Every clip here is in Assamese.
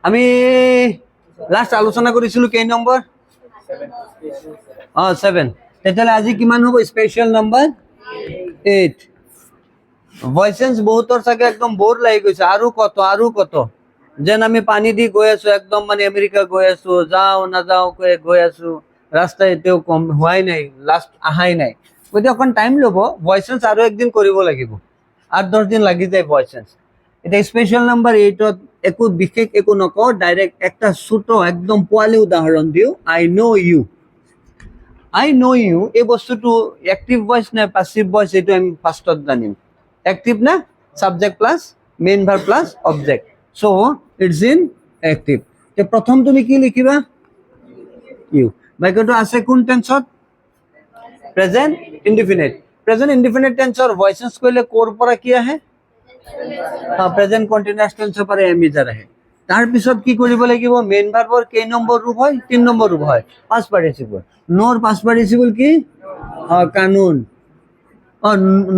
আমি লাষ্ট আলোচনা কৰিছিলো কেই নম্বৰ 7 তেতিয়াহ'লে আজি কিমান হ'ব স্পেশাল নম্বৰ 8 ভয়েসেন্স বহুতৰ চাগে একদম বোৰ লাগি গৈছে আৰু কত যেন আমি পানী দি গৈ আছো একদম মানে আমেৰিকা গৈ আছো যাও না যাও কৈ গৈ আছো ৰাস্তা এতিয়াও কম হোৱাই নাই লাষ্ট আহাই নাই গতিকে অকণ টাইম ল'ব ভয়েসেন্স আৰু একদিন কৰিব লাগিব 8-10 দিন লাগি যায় ভয়েসেন্স এটা স্পেশাল নাম্বাৰ 8 একো বিশেষ একো নকওঁ ডাইৰেক্ট একটা ছোট একদম পোৱালি উদাহরণ দিও আই নো ইউ এই বস্তুটো অ্যাক্টিভ ভয়েস না প্যাসিভ ভয়েস এটা আমি ফার্স্টত জানিম অ্যাক্টিভ না subject plus main verb plus object so it's in active তে প্রথম তুমি কি লিখিবা ইউ বাক্যটো আছে কোন টেন্সত প্রেজেন্ট ইনডিফিনিট টেন্সৰ ভয়েসেন্স কইলে কোৰ পৰা কি আহে প্ৰেজেন্ট কন্টিনিউয়াস টেন্সৰ পৰা এমিজাৰ আহে তাৰ পিছত কি কৰিব লাগিব মেইন ভাৰ্বৰ কেই নম্বৰ ৰূপ হয় 3 নম্বৰ ৰূপ হয় পাস্ট পার্টিসিপল নোর পাস্ট পার্টিসিপল কি কানুন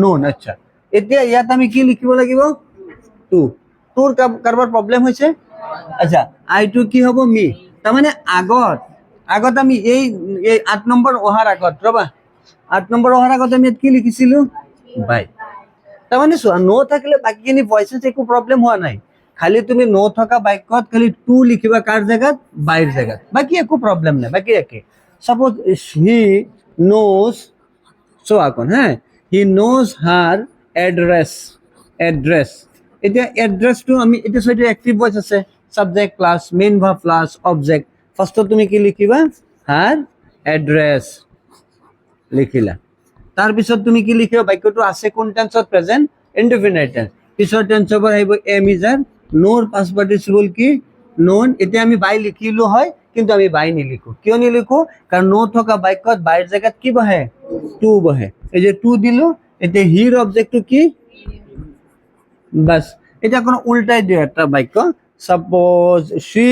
নোন আচ্ছা এতিয়া ইয়াত আমি কি লিখিব লাগিব টু তোৰ কাৰবাৰ প্ৰবলেম হৈছে আচ্ছা আই টু কি হ'ব মি তাৰ মানে আগত আমি এই 8 নম্বৰ অহাৰ আগত ৰবা 8 নম্বৰ অহাৰ আগত আমি কি লিখিছিলো বাই তাৰ মানে নো থাকিলে বাকিখিনি ভয়েসেন্স একো প্ৰবলেম হোৱা নাই খালি তুমি নো থকা বাক্যত খালি টু লিখিবা কাৰ জায়গাত বাইৰ জায়গাত বাকি একো প্রবলেম নাই বাকি একে সাপোজ হি নোজ সো আকন হ্যাঁ হি নোজ হার এড্রেস এটা এড্রেস টু আমি এটা সৈতে অ্যাক্টিভ ভয়েস আছে subject plus main verb plus object first তুমি কি লিখিবা হার এড্রেস লিখিলা তার পিছত তুমি কি লিখিবা বাক্যটো আছে কোন টেন্সত প্রেজেন্ট ইনডিফিনিট টেন্স পিছৰ টেন্সৰ পৰা আহিব এম ইজাৰ নোৰ পাস্ট পার্টিসিপল কি নোন এতিয়া আমি বাই লিখিলো হয় কিন্তু আমি বাই নিলিখো কিয় নিলিখো কাৰণ নো থকা বাক্যত বাইৰ জায়গাত কি বহে টু বহে এই যে টু দিলো এতিয়া হিৰ অবজেক্টটো কি বাস এটা কোন উল্টাই দিও একটা বাক্য সাপোজ শি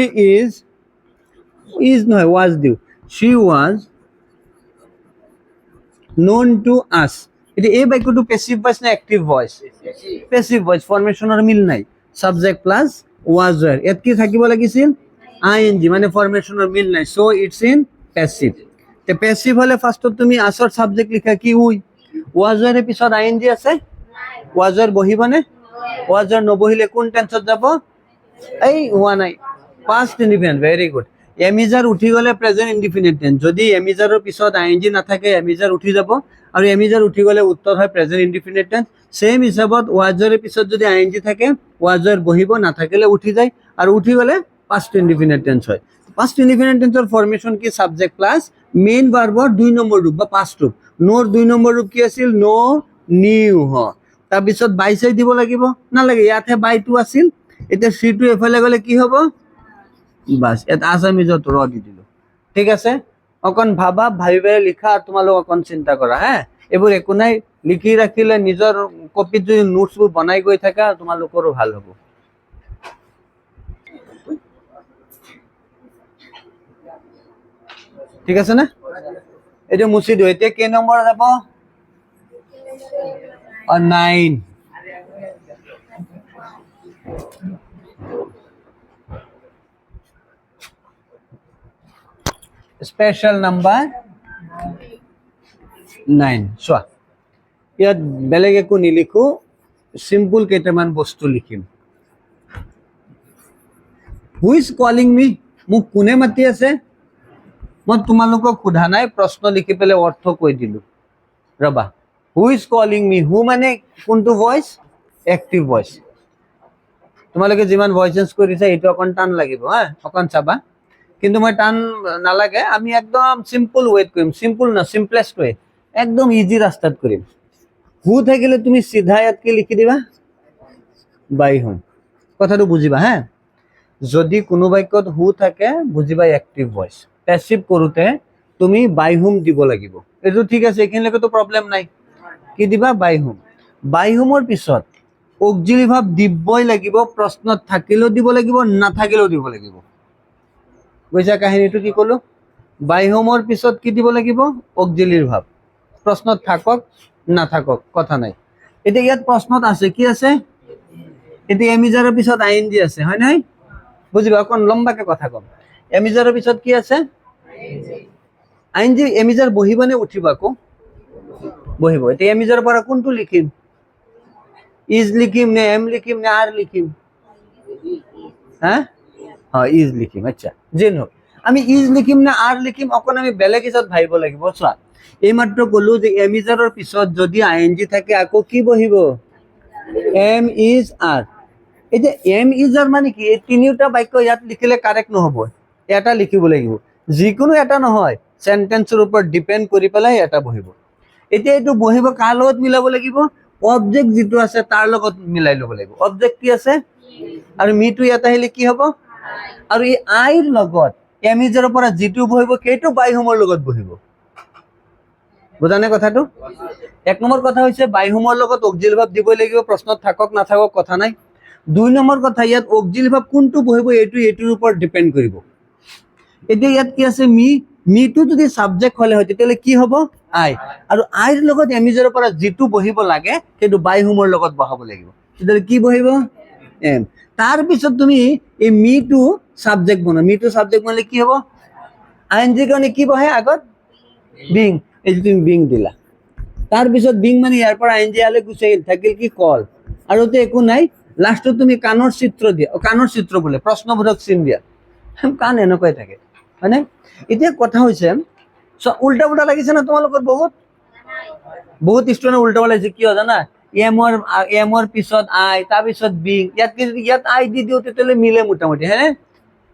ইজ নহয় ওয়াজ দিও she was known to us এটা এই বাক্যটো প্যাসিভ ভয়েস না অ্যাক্টিভ ভয়েস প্যাসিভ ভয়েস ফৰমেশনৰ মিল নাই সাবজেক্ট প্লাস was were এত কি থাকিব লাগিছিল আইএনজি মানে ফৰমেশনৰ মিল নাই সো ইটস ইন প্যাসিভ তে প্যাসিভ হলে ফাৰ্স্টত তুমি আসৰ সাবজেক্ট লিখা কি উই was were এর পিছত আইএনজি আছে was were বহিবনে was were নবহিলে কোন টেন্সত যাব এই হোৱা নাই পাস্ট ইনডিফিনিট ভেৰি গুড এমিজাৰ উঠি গলে প্ৰেজেন্ট ইনডিফিনিট টেন্স যদি এমিজাৰৰ পিছত আইএনজি নাথাকে এমিজাৰ উঠি যাব আৰু এমিজাৰ উঠি গলে উত্তৰ হয় প্ৰেজেন্ট ইনডিফিনিট টেন্স সেম হিসাবত ওয়াজৰ পিছত যদি আইএনজি থাকে ওয়াজৰ বহিব নাথাকিলে উঠি যায় আৰু উঠি গলে পাস্ট ইনডিফিনিট টেন্স হয় পাস্ট ইনডিফিনিট টেন্সৰ ফৰমেশন কি সাবজেক্ট প্লাস মেইন ভাৰ্বৰ 2 নম্বৰ ৰূপ বা পাস্ট ৰূপ নোৰ 2 নম্বৰ ৰূপ কি আছিল নো নিউ হ তাৰ পিছত বাই চাই দিব লাগিব নালাগে ইয়াতে বাই টু আছিল এতিয়া সি টু এফালে গলে কি হ'ব বাস এটা আসামিজত র দি দিল ঠিক আছে অকন ভাবি লিখা আর তোমালোক অকন চিন্তা কৰা হ্যাঁ এবোৰ একো নাই লিখি ৰাখিলে নিজৰ কপিত যদি নোটছবোৰ বনাই গৈ থাকা তোমালোকৰো ভাল হ'ব ঠিক আছে না এটা মুছি দিও এতিয়া কে নম্বৰ যাব 9 স্পেশাল নাম্বাৰ 9 চোৱা ইয়াত বেলেগ একো নিলিখো সিম্পল কেইটামান বস্তু লিখিম হু ইজ কলিং মি মোক কোনে মাতি আছে মই তোমালোকক সোধা নাই প্ৰশ্ন লিখি পেলে অৰ্থ কৈ দিলো ৰবা who is calling me who মানে কোনটো ভয়েস অ্যাক্টিভ ভয়েস তোমালোকে যিমান ভয়েসেন্স কৰিছা এটা অকন টান লাগিব হ্যাঁ অকন চাবা কিন্তু মই টান নালাগে আমি একদম সিম্পল ওয়েট কৰিম সিম্পল না সিম্পলেস্ট ওয়ে একদম ইজি ৰাস্তাত কৰিম হু থাকিলে তুমি সিধা ইয়াত কি লিখি দিবা বাই হোম কথাটো বুজিবা হ্যাঁ যদি কোনো বাক্যত হু থাকে বুজিবা অ্যাক্টিভ ভয়েস প্যাসিভ কৰোতে তুমি বাই হোম দিব লাগিব এটো ঠিক আছে এখিনলৈকে তো প্ৰবলেম নাই কি দিবা বাই হোমৰ পিছত অক্সিলাৰি ভাব দিবই লাগিব প্ৰশ্নত থাকিলেও দিব লাগিব নাথাকিলেও দিব লাগিব বুঝা কাহিনীটো কি কলো বাই হোমৰ পিছত কি দিব লাগিব অক্সিলাৰি ভাব প্ৰশ্নত থাকক নাথাকক কথা নাই এতিয়া ইয়াত প্ৰশ্নত আছে কি আছে এতিয়া এমিজাৰৰ পিছত আইএনজি আছে হয় নাই বুজিবা অকণ লম্বাকে কথা কম এমিজাৰৰ পিছত কি আছে আইএনজি এমিজাৰ বহিব নে উঠিব আকৌ বহিব এতিয়া এমিজাৰৰ পৰা কোনটো লিখিম ইজ লিখিম নে এম লিখিম নে আর লিখিম হ্যাঁ হ্যাঁ ইজ লিখিম আচ্ছা যে নহওক আমি ইজ লিখিম নে আর লিখিম অকণ আমি বেলেগ হিচাপত ভাবিব লাগিব চোৱা এইমাত্ৰ ক'লো যে এমিজাৰৰ পিছত যদি আইএনজি থাকে আকৌ কি বহিব এম ইজ আর এতিয়া এম ইজ আর মানে কি এই তিনিটা বাক্য ইয়াত লিখিলে কাৰেক্ট নহ'ব এটা লিখিব লাগিব যিকোনো এটা নহয় সেন্টেন্সৰ ওপৰত ডিপেন্ড কৰি পেলাই এটা বহিব এতিয়া এইটো বহিব কাৰ লগত মিলাব লাগিব অবজেক্ট যেটো আছে তাৰ লগত মিলাই ল'ব লাগিব অবজেক্ট কি আছে আৰু মিটো ইয়াত আহিলে কি হ'ব আৰু এই আইৰ লগত এমিজৰ পৰা যেটো বহিব কেটো বাই হোমৰ লগত বহিব বুজানে কথাটো এক নম্বৰ কথা হৈছে বাই হোমৰ লগত অক্সিলাৰি ভাব দিব লাগিব প্ৰশ্নত থাকক নাথাকক কথা নাই দুই নম্বৰ কথা ইয়াত অক্সিলাৰি ভাব কোনটো বহিব এইটোৰ ওপৰত ডিপেন্ড কৰিব এতিয়া ইয়াত কি আছে মিটো যদি সাবজেক্ট হলে হয় তেতিয়ালে কি হ'ব আই আৰু আইৰ লগত এমিজৰ পৰা যেটো বহিব লাগে সেইটো বাই হোমৰ লগত বহাব লাগিব তেতিয়ালে কি বহিব এম তাৰ পিছত তুমি এই মিটো সাবজেক্ট বনা মিটো সাবজেক্ট বনালে কি হ'ব আইএনজি কাৰণে কি বহে আগত বিং এই তুমি বিং দিলা তাৰ পিছত বিং মানে ইয়াৰ পৰা আইএনজি আলে গুচি আহিল থাকিল কি কল আৰু তে একো নাই লাষ্টত তুমি কাণৰ চিত্ৰ দিয়া কাণৰ চিত্ৰ বোলে প্ৰশ্নবোধক চিন দিয়া কাণ এনেকৈ থাকে হয়নে এতিয়া কথা হৈছে উল্টা উল্টা লাগিছে না তোমালোকৰ বহুত ষ্টুডেণ্ট উল্টা লাগিছে কিয় জানা এমৰ পিছত আই তাৰ পিছত বিং ইয়াত আই দি দিও তেতিয়ালে মিলে মোটামুটি হয়নে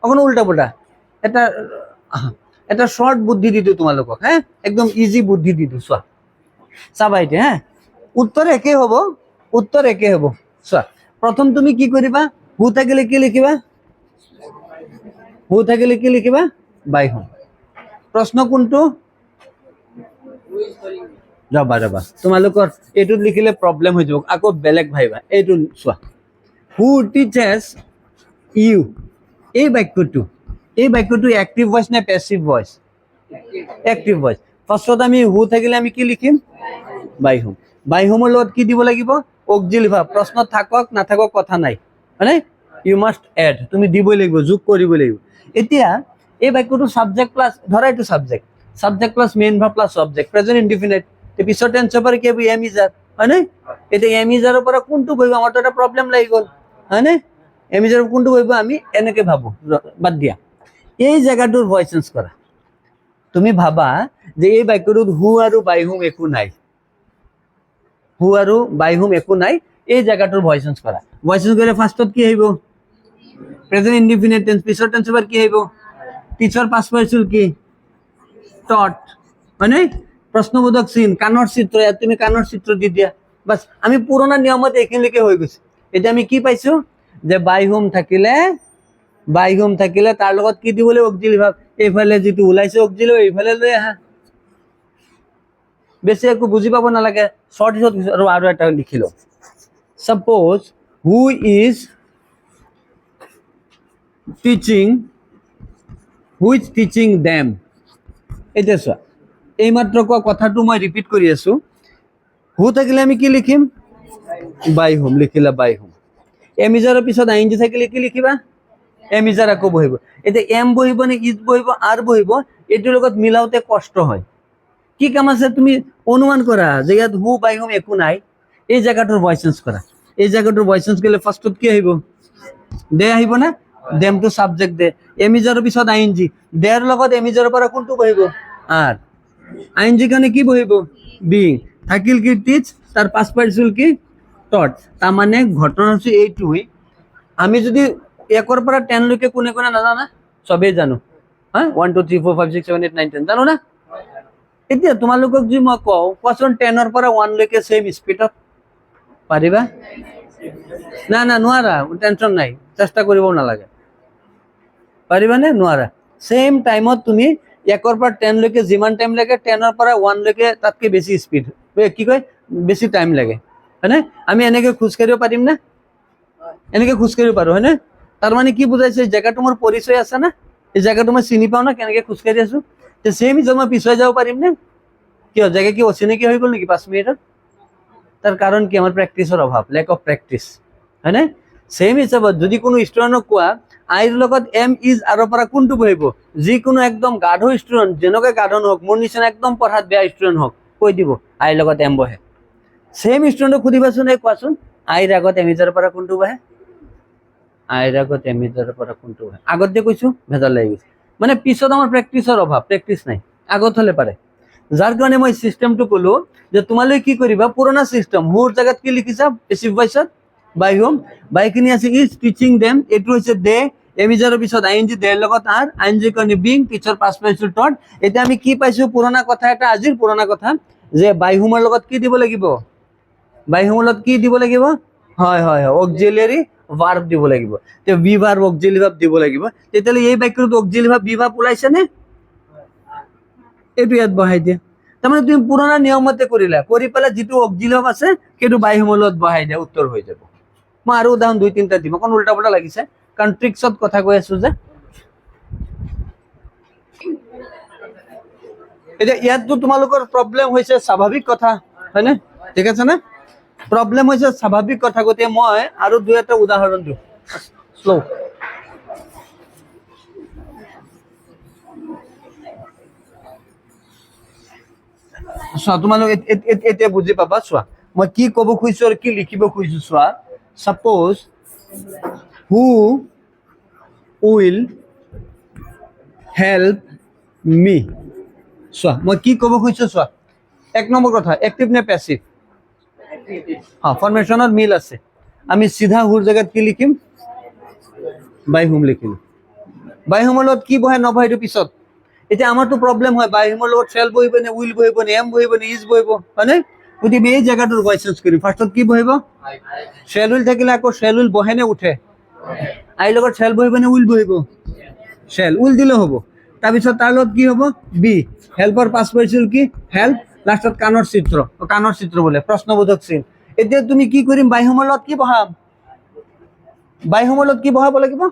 অকণ উল্টা পুল্টা এটা শর্ট বুদ্ধি দি দিও তোমালোকক হ্যাঁ একদম ইজি বুদ্ধি দি দিও চোৱা চাবা এতিয়া হ্যাঁ উত্তৰ একে হ'ব চোৱা প্ৰথম তুমি কি কৰিবা হু থাকিলে কি লিখিবা বাই হোম প্ৰশ্ন কোনটো ৰবা তোমালোকৰ এইটোত লিখিলে প্ৰব্লেম হৈ যাব আকৌ বেলেগ ভাইবা এইটো চোৱা হু টিচেছ ইউ এই বাক্যটো এক্টিভ ভয়েস নে প্যাসিভ ভয়েস এক্টিভ ভয়েস ফার্স্টত আমি হু থাকিলে আমি কি লিখিম বাই হোমৰ লগত কি দিব লাগিব অক্সিলাৰি ভাব প্ৰশ্নত থাকক নাথাকক কথা নাই মানে ইউ মাষ্ট এড তুমি দিবই লাগিব যোগ কৰিব লাগিব এতিয়া এই বাক্যটো সাবজেক্ট প্লাস ধৰা এইটো সাবজেক্ট প্লাস মেইন ভাব প্লাস অবজেক্ট প্ৰেজেন্ট ইনডিফিনিট তে পিছৰ টেন্সৰ পৰা কি হ'ব এম ইজ আৰ হয়নে এতিয়া এম ইজ আৰৰ পৰা কোনটো বহিব আমাৰটো এটা প্ৰব্লেম লাগি গ'ল হয়নে এম ইজ আৰৰ কোনটো বহিব আমি এনেকে ভাবো বাদ দিয়া এই জায়গাটোৰ ভয়েস চেঞ্জ কৰা তুমি ভাবা যে এই বাক্যটোত হু আৰু বাই হোম একো নাই এই জায়গাটোৰ ভয়েস চেঞ্জ কৰা ভয়েস চেঞ্জ কৰিলে ফাৰ্স্টত কি আহিব প্ৰেজেন্ট ইনডিফিনিট টেন্স পিছৰ টেন্সৰ পৰা কি আহিব টিচাৰ পাস পাইছিল কি টট মানে প্ৰশ্নবোধক চিন কাণৰ চিত্ৰ ইয়াত তুমি কাণৰ চিত্ৰ দি দিয়া বাস আমি পুৰণা নিয়মত এইখিনিলৈকে হৈ গৈছে এতিয়া আমি কি পাইছো যে বাই হোম থাকিলে তাৰ লগত কি দিবলৈ অক্সিলাৰি ভাব এইফালে যেটো ওলাইছে অক্সিলাৰি এইফালে লৈ আহা বেছি একো বুজি পাব নালাগে শৰ্ট আৰু এটা লিখিলো suppose who is teaching them এতিয়া চোৱা এইমাত্ৰ কোৱা কথাটো মই ৰিপিট কৰি আছো হু থাকিলে আমি কি লিখিম বাই হোম লিখিলা বাই হোম এমিজাৰৰ পিছত আইএনজি থাকিলে কি লিখিবা এমিজাৰ আকৌ বহিব এতিয়া এম বহিব নে ইজ বহিব আৰ বহিব এইটোৰ লগত মিলাওতে কষ্ট হয় কি কাম আছে তুমি অনুমান কৰা যে ইয়াত হু বাই হোম একো নাই এই জায়গাটোৰ ভয়েস চেঞ্জ কৰা এই জায়গাটোৰ ভয়েস চেঞ্জ কৰিলে ফাৰ্স্টত কি আহিব দে আহিব না দেম টু সাবজেক্ট দে এমিজাৰৰ পিছত আইএনজি দেৰ লগত এমিজাৰৰ পৰা কোনটো বহিব আৰ আইএনজি কাৰণে কি বহিব বিং থাকিল কি টিচ তাৰ পাস পাইছিল কি টট তাৰ মানে ঘটনা হৈছে এইটোই আমি যদি 1 পৰা 10 লৈকে কোনে নাজানা সবেই জানো হ্যাঁ 1 2 3 4 5 6 7 8 9 10 জানো না এতিয়া তোমালোকক যদি মই কওঁ কোৱাচোন 10 পৰা 1 লৈকে সেম স্পিডত পাৰিবা না নোৱাৰা টেনশন নাই চেষ্টা কৰিব নালাগে পাৰিবানে নোৱাৰা সেম টাইমত তুমি 1 পৰা 10 লৈকে যিমান টাইম লাগে 10 পৰা 1 লৈকে তাতকে বেছি স্পিড কি কয় বেছি টাইম লাগে হয়নে আমি এনেকে খোজ কাঢ়িব পাৰিম না এনেকে খোজ কাঢ়িব পাৰো হয়নে তাৰ মানে কি বুজাইছে জায়গাটো মোৰ পৰিচয় আছে না এই জায়গাটো মই চিনি পাও না কেনেকে খোজ কাঢ়ি আছো তে সেম হিচাপে পিছুৱাই যাব পাৰিম নে কিয় জায়গা কি অচিনাকি হৈ গ'ল নেকি 5 মিনিটত তাৰ কাৰণ কি আমাৰ প্ৰেক্টিছৰ অভাৱ লেক অফ প্ৰেক্টিছ হয়নে সেম হিচাপত যদি কোনো ষ্টুডেণ্টক কোৱা আইৰ লগত এম ইজ আৰু পৰা কোনটো বহিব, যিকোনো একদম গাধ ষ্টুডেণ্ট, যেনেকৈ গাধ নহওক, মোৰ নিচিনা একদম পঢ়াত বেয়া ষ্টুডেণ্ট হওক, কৈ দিব আইৰ লগত এম বহে। সেম ষ্টুডেণ্টক সুধিবাচোন, এই কোৱাচোন আইৰ আগত এম ইজৰ পৰা কোনটো বহে, আইৰ আগত এম ইজৰ পৰা কোনটো বহে। আগত যে কৈছো ভেজাল লাগি গৈছে, মানে পিছত আমাৰ প্ৰেক্টিচৰ অভাৱ, প্ৰেক্টিচ নাই, আগত হলে পাৰে। যাৰ কাৰণে মই চিষ্টেমটো ক'লো যে তোমালোকে কি কৰিবা, পুৰণা চিষ্টেম মোৰ জেগাত কি লিখিছা পেচিভ ভইচত বাই হোম, বাইখিনি আছে ইজ টিচিং দেম, এইটো হৈছে দে, এমিজাৰৰ পিছত আইএনজি দেৰ লগত আৰ, আইএনজি কাৰণে বিং, পিছৰ পাছ পাইছো টট। এতিয়া আমি কি পাইছো, পুৰণা কথা এটা, আজিৰ পুৰণা কথা, যে বাই হোমৰ লগত কি দিব লাগিব, বাই হোমৰ লগত কি দিব লাগিব, হয় হয় হয় অক্সিলিয়াৰী ভাৰ্ব দিব লাগিব। তে বি ভাৰ্ব অক্সিলিয়াৰী ভাৰ্ব দিব লাগিব। তেতিয়াহ'লে এই বাক্যটোত অক্সিলিয়াৰী ভাৰ্ব বি ভাৰ্ব ওলাইছে নে, এইটো ইয়াত বহাই দিয়া। তাৰমানে তুমি পুৰণা নিয়মতে কৰিলা, কৰি পেলাই যিটো অক্সিলিয়াৰী ভাৰ্ব আছে সেইটো বাই হোমৰ লগত বহাই দিয়া, উত্তৰ হৈ যাব। মই আৰু উদাহৰণ 2-3টা দিম, অকণ উল্টা পুল্টা লাগিছে কাৰণ ট্ৰিক্সত কথা কৈ আছো যে। এতিয়া ইয়াততো তোমালোকৰ প্ৰব্লেম হৈছে স্বাভাৱিক কথা, হয়নে, ঠিক আছে নে, প্ৰব্লেম হৈছে স্বাভাৱিক কথা। গতিকে মই আৰু 2-এটা উদাহৰণ দিওঁ, শ্ল' চোৱা, তোমালোক এতিয়া বুজি পাবা। চোৱা মই কি ক'ব খুজিছো আৰু কি লিখিব খুজিছো। চোৱা, সাপোজ হু উইল হেল্প মি। চোৱা মই কি ক'ব খুজিছো, চোৱা 1 নম্বৰ কথা, এক্টিভ নে পেছিভ, হ্যাঁ ফরমেশনের মিল আছে। আমি সিধা হুর জায়গাত কি লিখিম, বাই হোম লিখিম। বাই হোমৰ লগত কি বহে নবহে এইটো পিছত। এতিয়া আমাৰতো প্ৰব্লেম হয়, বাই হোমৰ লগত শেল বহিব নে, উইল বহিব নে, এম বহিব নে, ইজ বহিব, হয়নে। গতিকে এই জেগাটোৰ ভইচ চেঞ্জ কৰিম। ফাৰ্ষ্টত কি বহিব, শেল উইল থাকিলে আকৌ শেল উইল বহে নে উঠে, আইৰ লগত শেল বহিব নে উইল বহিব, শেল উইল দিলে হ'ব। তাৰপিছত তাৰ লগত কি হ'ব, বি, হেল্পৰ পাছ পাইছিল কি হেল্প, লাষ্টত কাণৰ চিত্ৰ, কাণৰ চিত্ৰ বোলে প্ৰশ্নবোধক চিন। এতিয়া তুমি কি কৰিম, বাই হোমৰ লগত কি বহাম, বাই হোমৰ লগত কি বহাব লাগিব,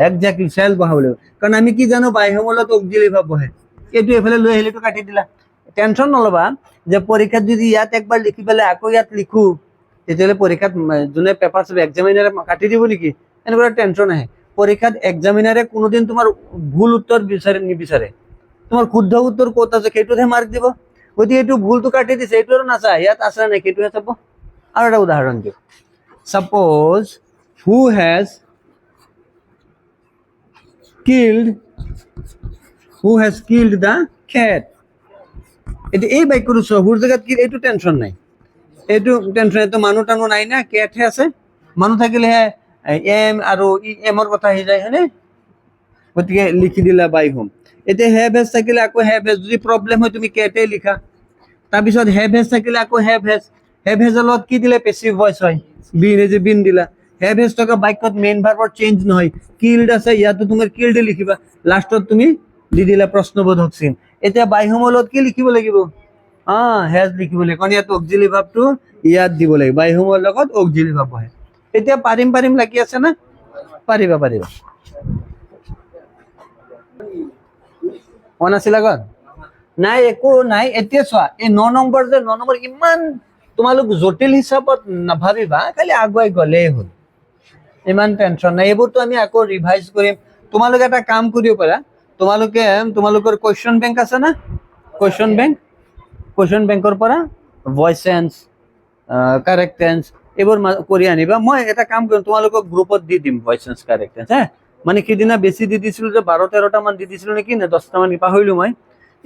একজাক্টলি শেল বহাব লাগিব। কাৰণ আমি কি জানো, বাই হোমৰ লগত অক্সিলিয়াৰী ভাৰ্ব বহে। এইটো এফালে লৈ আহিলে কাটি দিলা। টেনশ্যন নল'বা যে পৰীক্ষাত যদি ইয়াত একবাৰ লিখি পেলাই আকৌ ইয়াত লিখো, তেতিয়াহ'লে পৰীক্ষাত যোনে পেপাৰ চাব এক্সামিনাৰে কাটি দিব নেকি, এনেকুৱা টেনশ্যন আহে। পৰীক্ষাত এক্সামিনাৰে কোনোদিন তোমাৰ ভুল উত্তৰ নিবিচাৰে, তোমাৰ শুদ্ধ উত্তৰ ক'ত আছে সেইটোতহে মাৰ্ক দিব। গতিকে এইটো ভুলটো কাটি দিছে, এইটো আৰু নাচায় ইয়াত আছে নাই সেইটোহে চাব। আৰু এটা উদাহৰণ দিওঁ, suppose who has killed, who has killed the cat. এতিয়া এই বাক্যটো চোৱা, হুৰ জেগাত কি, এইটো টেনশ্যন নাই, এইটো টেনশ্যন, এইটো মানুহ টানুহ নাই না, কেটহে আছে। মানুহ থাকিলেহে এম আৰু এমৰ কথা আহি যায়, হয়নে। গতিকে লিখি দিলা বাই হোম। এতিয়া হেভ হেজ থাকিলে আকৌ হেভ হেজ, যদি প্ৰব্লেম হয় তুমি কেটে লিখা। তাৰপিছত হেভ হেজ থাকিলে আকৌ হেভ হেজ, হেভ হেজৰ লগত কি দিলে পেচিভ ভইচ হয়, বিন, এই যে বিন দিলা। হেভ হেজ থকা বাক্যত মেইন ভাৰ্বৰ চেঞ্জ নহয়, কিল্ড আছে ইয়াতো তোমাৰ কিল্ডে লিখিবা, লাষ্টত তুমি দি দিলা প্ৰশ্নবোধক চিন। এতিয়া বাই হোমৰ লগত কি লিখিব লাগিব, হেজ লিখিব লাগিব, কাৰণ ইয়াত অক্সিলিয়াৰী ভাৰ্বটো ইয়াত দিব লাগিব, বাই হোমৰ লগত অক্সিলিয়াৰী ভাৰ্ব বহে। এতিয়া পাৰিম পাৰিম লাগি আছে না, পাৰিবা পাৰিবা, মন আছিল আগত নাই, একো নাই। এতিয়া চোৱা এই 9 নম্বৰ যে 9 নম্বৰ ইমান তোমালোক জটিল হিচাপত নাভাবিবা, খালি আগুৱাই গলেই হ'ল, ইমান টেনশ্যন নাই। এইবোৰতো আমি আকৌ ৰিভাইজ কৰিম। তোমালোকে এটা কাম কৰিব পাৰা, তোমালোকৰ কুৱেশ্যন বেংক আছে না, কুৱেশ্যন বেংকৰ পৰা ভইচ চেঞ্জ, কাৰেক্ট টেন্স এইবোৰ কৰি আনিবা। মই এটা কাম কৰিম, তোমালোকক গ্ৰুপত দি দিম ভইচ চেঞ্জ কাৰেক্ট টেন্স, হা। মানে সিদিনা বেছি দি দিছিলো যে 12-13টা মান দি দিছিলো নেকি, নে 10টা মান পাহৰিলো মই।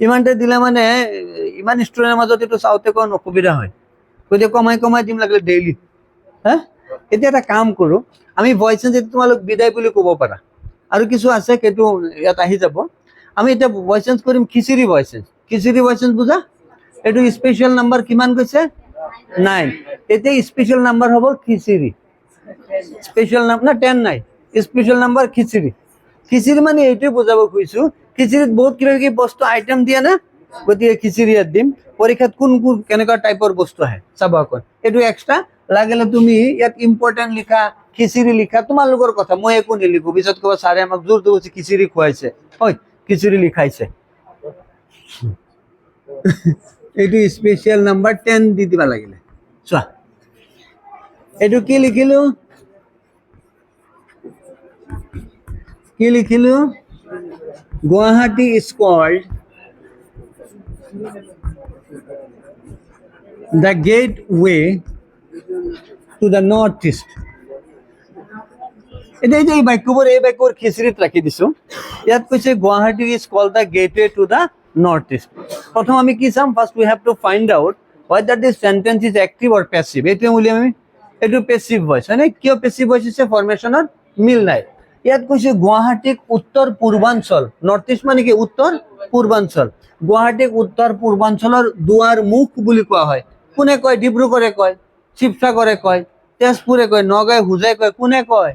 ইমানতে দিলে মানে ইমান ষ্টুডেণ্টৰ মাজত এইটো চাওঁতে অকণ অসুবিধা হয়, গতিকে কমাই কমাই দিম লাগিলে ডেইলি, হা। এতিয়া এটা কাম কৰো, আমি ভইচ চেঞ্জ তোমালোক বিদায় বুলি ক'ব পাৰা, আৰু কিছু আছে সেইটো ইয়াত আহি যাব। আমি এতিয়া ভইচ চেঞ্জ কৰিম খিচিৰি ভইচ চেঞ্জ। খিচিৰি ভইচ চেঞ্জ বুজা, এইটো স্পেচিয়েল নাম্বাৰ কিমান গৈছে, 9। এতিয়া স্পেচিয়েল নাম্বাৰ হ'ব খিচিৰি, স্পেচিয়েল নাম্বাৰ 10 নাই, স্পেচিয়েল নাম্বাৰ খিচিৰি। খিচিৰি মানে এইটোৱে বুজাব খুজিছো, খিচিৰিত বহুত কিবা কিবি বস্তু আইটেম দিয়ে না, গতিকে খিচিৰি ইয়াত দিম। পৰীক্ষাত কোন কোন কেনেকুৱা টাইপৰ বস্তু আহে চাব অকণ, এইটো এক্সট্ৰা লাগিলে তুমি ইয়াত ইম্পৰ্টেণ্ট লিখা, খিচিৰি লিখা, তোমালোকৰ কথা, মই একো নিলিখো। পিছত ক'ব ছাৰে আমাক জোৰ জবৰদস্তি খিচিৰি খুৱাইছে, হয় খিচিৰি লিখাইছে। এইটো স্পেচিয়েল নাম্বাৰ 10 দি দিবা লাগিলে। চোৱা এইটো কি লিখিলো, কি লিখিলো Guwahati is called the gateway to the northeast. এই বাক্যবোৰ খিচিৰিত ৰাখি দিছো ইয়াত কৈছে Guwahati is called the gateway to the northeast. প্ৰথম আমি কি চাম first we have to find out whether this sentence is active or passive. এইটো উলিয়াম আমি এইটো পেসিভ ভয়েস হয় না কিয় পেসিভ ভয়েস হৈছে ফৰমেশনৰ মিল নাই ইয়াত কৈছে গুৱাহাটীক উত্তৰ পূৰ্বাঞ্চল নৰ্থ ইষ্ট মানে কি উত্তৰ পূৰ্বাঞ্চল গুৱাহাটীক উত্তৰ পূৰ্বাঞ্চলৰ দুৱাৰ মুখ বুলি কোৱা হয় কোনে কয় ডিব্ৰুগড়ে কয় শিৱসাগৰে কয় তেজপুৰে কয় নগাঁও হুজাই কয় কোনে কয়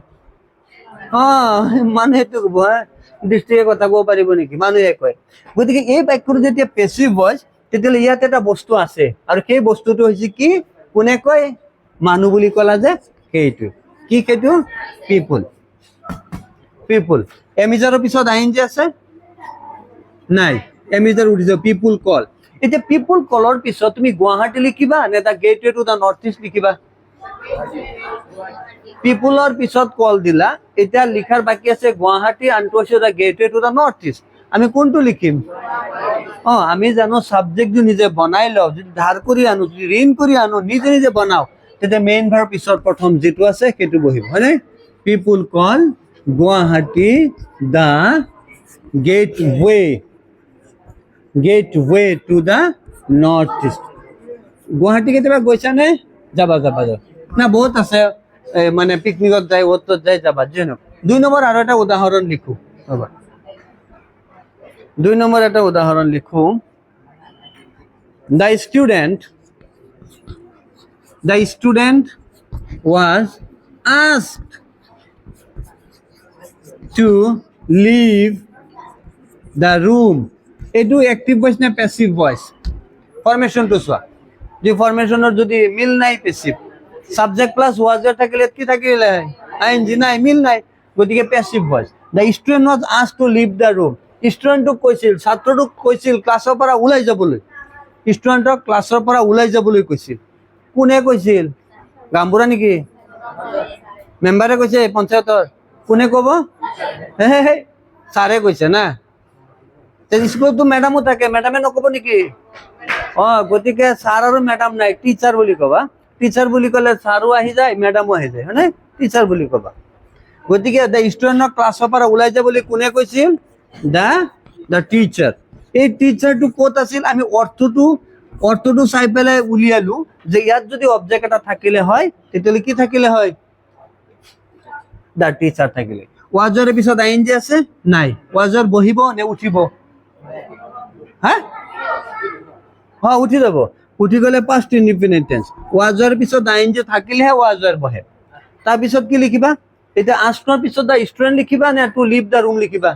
মানে এইটো ডিষ্ট্ৰিক্টৰ কথা ক'ব পাৰিব নেকি মানুহে কয় গতিকে এই বাক্যটো যেতিয়া পেসিভ ভয়েস তেতিয়াহ'লে ইয়াত এটা বস্তু আছে আৰু সেই বস্তুটো হৈছে কি কোনে কয় মানুহ বুলি ক'লা যে সেইটো কি সেইটো পিপল পিপল এমিজাৰৰ পিছত আইএনজি আছে নাই এমিজাৰ উঠি যাব পিপল কল এতিয়া পিপল কলৰ পিছত তুমি গুৱাহাটী লিখিবা নে the gateway to the north east লিখিবা পিপলৰ পিছত কল দিলা এতিয়া লিখাৰ বাকি আছে গুৱাহাটী আনটো আছে the gateway to the north east আমি কোনটো লিখিম আমি জানো সাবজেক্ট নিজে বনাই লও যদি ধাৰ কৰি আনো যদি ঋণ কৰি আনো নিজে নিজে বনাও তেতিয়া মেইন ভাৰ্ব পিছত প্ৰথম যেটো আছে সেইটো বহিব হয়নে পিপল কল গুৱাহাটী দা gateway to the northeast Guwahati কেতিয়াবা গৈছা নে যাবা না বহুত আছে মানে পিকনিকত যায় ওতত যায় যাবা জানো 2 নম্বৰ আৰু এটা উদাহৰণ লিখো বাবা 2 নম্বৰ এটা উদাহৰণ লিখো the student was asked to leave the room. এটো অ্যাক্টিভ ভয়েস না প্যাসিভ ভয়েস ফরমেশন টু সোয়া যে ফৰমেশনৰ যদি মিল নাই প্যাসিভ সাবজেক্ট প্লাস ওয়াজ থাকিলে কি থাকিলে আইএনজি নাই মিল নাই গতিকে passive voice the student was asked to leave the room স্টুডেন্টক কৈছিল ছাত্ৰটোক কৈছিল ক্লাছৰ পৰা ওলাই যাবলৈ স্টুডেন্টক ক্লাছৰ পৰা ওলাই যাবলৈ কৈছিল কোনে কৈছিল গাম্বুৰা নেকি মেম্বাৰে কৈছে পঞ্চায়তৰ কোনে ক'ব হে ছাৰে কৈছে না স্কুলত তো ম্যাডামও থাকে ম্যাডামে নকব নেকি গতিকে ছাৰ আৰু ম্যাডাম নাই টিচাৰ বুলি কবা টিচাৰ বুলি ক'লে ছাৰো আহি যায় ম্যাডামও আহি যায় হয়নে টিচাৰ বুলি কবা গতিকে দা স্টুডেন্টক ক্লাছৰ পৰা ওলাই যাবলৈ কোনে কৈছিল দা টিচাৰ এই টিচাৰটো ক'ত আছিল আমি অৰ্থটো চাই পেলাই উলিয়ালো যে ইয়াত যদি অবজেক্ট এটা থাকিলে হয় তেতিয়াহ'লে কি থাকিলে হয় দা টিচাৰ থাকিলে ওয়াজৰ পিছত আইএনজি আছে নাই ওয়াজৰ বহিব নে উঠিব উঠি যাব উঠি গ'লে পাষ্ট ইনডিফিনিট টেন্স ওয়াজৰ পিছত আইএনজি থাকিলেহে ওয়াজৰ বহে তাৰপিছত কি লিখিবা এটা আস্কৰ পিছত দা স্টুডেন্ট লিখিবা নে টু লিভ দা ৰুম লিখিবা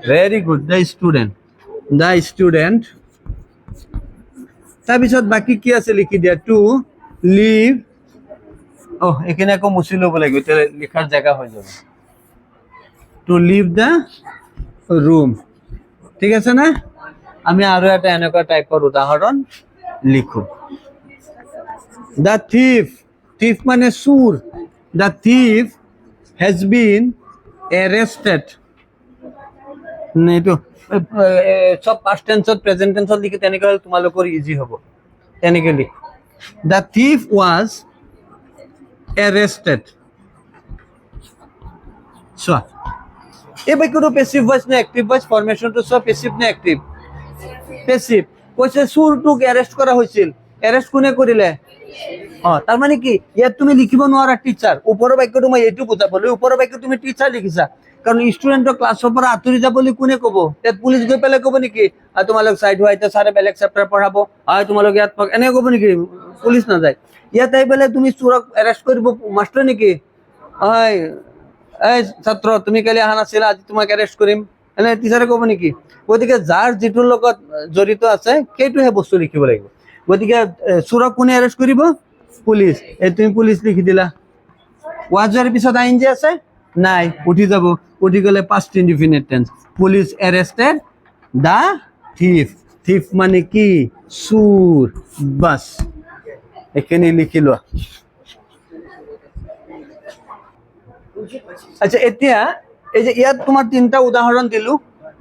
ভেৰি গুড দা ষ্টুডেন্ট তাৰপিছত বাকি কি আছে লিখি দিয়া টু লিভ এখানে আকৌ মুছি ল'ব লাগিব এতিয়া লিখাৰ জায়গা হৈ যাব টু লিভ দা ৰুম ঠিক আছে না আমি আৰু এটা এনেকুৱা টাইপৰ উদাহৰণ লিখো দা thief মানে চুৰ দা thief has been arrested নেটো সব past tense present tense লিখি তেনেকৈ তোমালোকৰ ইজি হ'ব তেনেকৈ লিখ দা thief was arrested so এই বাক্যটো পেসিভ ভয়েস না অ্যাক্টিভ ভয়েস ফরমেশনটো সব পেসিভ না অ্যাক্টিভ পেসিভ কৈছে চুৰটোক এৰেষ্ট কৰা হৈছিল এৰেষ্ট কোনে কৰিলে তাৰ মানে কি ইয়াত তুমি লিখিব নোৱাৰা টিচাৰ ওপৰৰ বাক্যটো মই এইটো বুজাবলৈ ওপৰৰ বাক্য তুমি টিচাৰ লিখিছা কাৰণ ষ্টুডেন্টক ক্লাছৰ পৰা আঁতৰি যাবলৈ কোনে ক'ব ইয়াত পুলিচ গৈ পেলাই ক'ব নেকি তোমালোক সাইড হোৱা এতিয়া ছাৰে বেলেগ চেপ্টাৰ পঢ়াব তোমালোক ইয়াত এনে ক'ব নেকি পুলিচ নাযায় ইয়াত আহি পেলাই তুমি চুৰক এৰেষ্ট কৰিব মাষ্টৰ নেকি এই ছাত্ৰ তুমি কালি অহা নাছিলা আজি তোমাক এৰেষ্ট কৰিম এনে টিচাৰে ক'ব নেকি গতিকে যাৰ যিটোৰ লগত জড়িত আছে সেইটোহে বস্তু লিখিব লাগিব গতিকে চুৰক কোনে এৰেষ্ট কৰিব পুলিচ তুমি পুলিচ লিখি দিলা ওয়াজৰ পিছত আইএনজি আছে নাই উঠি যাব উঠি গ'লে past indefinite tense police arrested the thief মানে কি চুৰ বাস এখানে লিখি লোৱা আচ্ছা এতিয়া এই যে ইয়াত তোমাৰ তিনিটা উদাহৰণ দিলো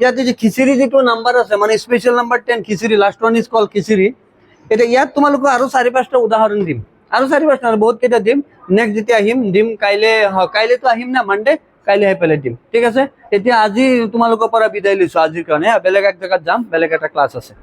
ইয়াতে যে খিচিৰি যিটো নাম্বাৰ আছে মানে স্পেচিয়েল নাম্বাৰ 10 খিচিৰি লাষ্ট ওৱান ইজ কল খিচিৰি এতিয়া ইয়াত তোমালোকক আৰু 4-5টা উদাহৰণ দিম আৰু 4-5টা বহুত কেইটা দিম নেক্সট যেতিয়া আহিম দিম কাইলেতো আহিম না মানডে কাইলে আহি পেলাই দিম ঠিক আছে এতিয়া আজি তোমালোকৰ পৰা বিদায় লৈছো আজিৰ কাৰণে বেলেগ এক জেগাত যাম বেলেগ এটা ক্লাছ আছে